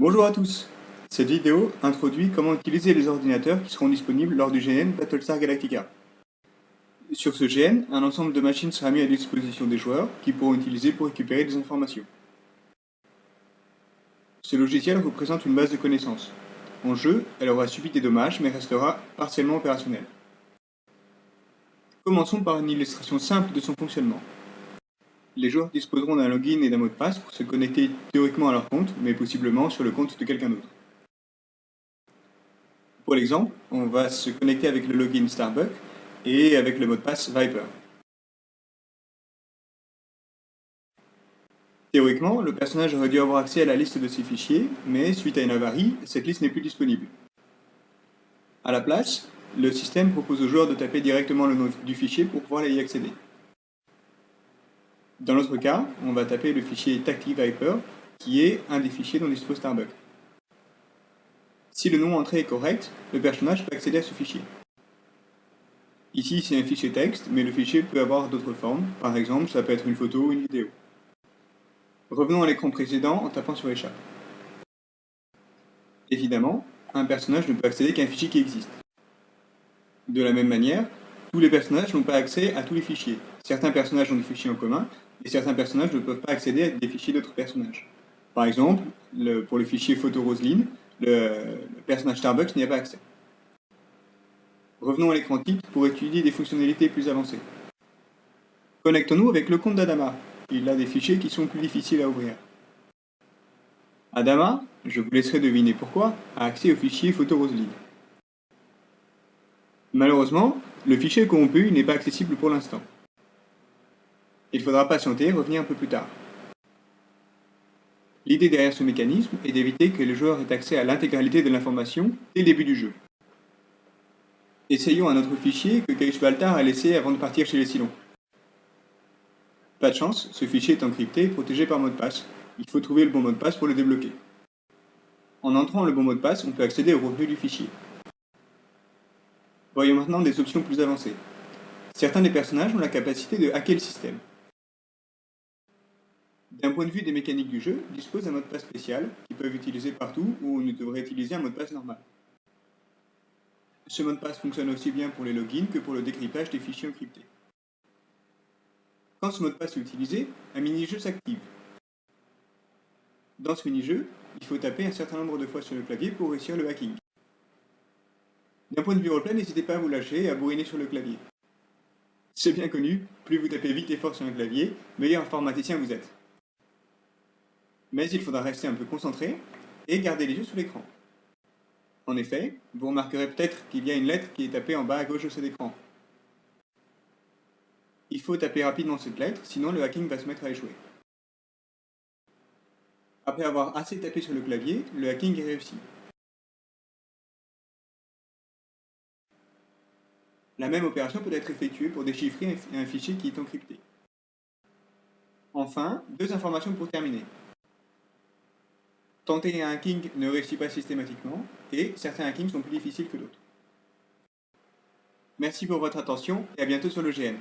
Bonjour à tous. Cette vidéo introduit comment utiliser les ordinateurs qui seront disponibles lors du GN Battlestar Galactica. Sur ce GN, un ensemble de machines sera mis à disposition des joueurs qui pourront utiliser pour récupérer des informations. Ce logiciel représente une base de connaissances. En jeu, elle aura subi des dommages mais restera partiellement opérationnelle. Commençons par une illustration simple de son fonctionnement. Les joueurs disposeront d'un login et d'un mot de passe pour se connecter théoriquement à leur compte, mais possiblement sur le compte de quelqu'un d'autre. Pour l'exemple, on va se connecter avec le login Starbuck et avec le mot de passe Viper. Théoriquement, le personnage aurait dû avoir accès à la liste de ses fichiers, mais suite à une avarie, cette liste n'est plus disponible. À la place, le système propose au joueur de taper directement le nom du fichier pour pouvoir y accéder. Dans l'autre cas, on va taper le fichier Tactic Viper, qui est un des fichiers dont dispose Starbuck. Si le nom entré est correct, le personnage peut accéder à ce fichier. Ici, c'est un fichier texte, mais le fichier peut avoir d'autres formes. Par exemple, ça peut être une photo ou une vidéo. Revenons à l'écran précédent en tapant sur Échappe. Évidemment, un personnage ne peut accéder qu'à un fichier qui existe. De la même manière, tous les personnages n'ont pas accès à tous les fichiers. Certains personnages ont des fichiers en commun, et certains personnages ne peuvent pas accéder à des fichiers d'autres personnages. Par exemple, pour le fichier photo Roselyne, le personnage Starbucks n'y a pas accès. Revenons à l'écran type pour étudier des fonctionnalités plus avancées. Connectons-nous avec le compte d'Adama. Il a des fichiers qui sont plus difficiles à ouvrir. Adama, je vous laisserai deviner pourquoi, a accès au fichier photo Roselyne. Malheureusement, le fichier corrompu n'est pas accessible pour l'instant. Il faudra patienter et revenir un peu plus tard. L'idée derrière ce mécanisme est d'éviter que le joueur ait accès à l'intégralité de l'information dès le début du jeu. Essayons un autre fichier que Keiichi Baltar a laissé avant de partir chez les Cylons. Pas de chance, ce fichier est encrypté et protégé par mot de passe. Il faut trouver le bon mot de passe pour le débloquer. En entrant le bon mot de passe, on peut accéder au contenu du fichier. Voyons maintenant des options plus avancées. Certains des personnages ont la capacité de hacker le système. D'un point de vue des mécaniques du jeu, ils disposent d'un mot de passe spécial, qu'ils peuvent utiliser partout où on ne devrait utiliser un mot de passe normal. Ce mot de passe fonctionne aussi bien pour les logins que pour le décryptage des fichiers encryptés. Quand ce mot de passe est utilisé, un mini-jeu s'active. Dans ce mini-jeu, il faut taper un certain nombre de fois sur le clavier pour réussir le hacking. D'un point de vue roleplay, n'hésitez pas à vous lâcher et à bourriner sur le clavier. C'est bien connu, plus vous tapez vite et fort sur un clavier, meilleur informaticien vous êtes. Mais il faudra rester un peu concentré et garder les yeux sur l'écran. En effet, vous remarquerez peut-être qu'il y a une lettre qui est tapée en bas à gauche de cet écran. Il faut taper rapidement cette lettre, sinon le hacking va se mettre à échouer. Après avoir assez tapé sur le clavier, le hacking est réussi. La même opération peut être effectuée pour déchiffrer un fichier qui est encrypté. Enfin, deux informations pour terminer. Tenter un hacking ne réussit pas systématiquement, et certains hackings sont plus difficiles que d'autres. Merci pour votre attention et à bientôt sur le GN.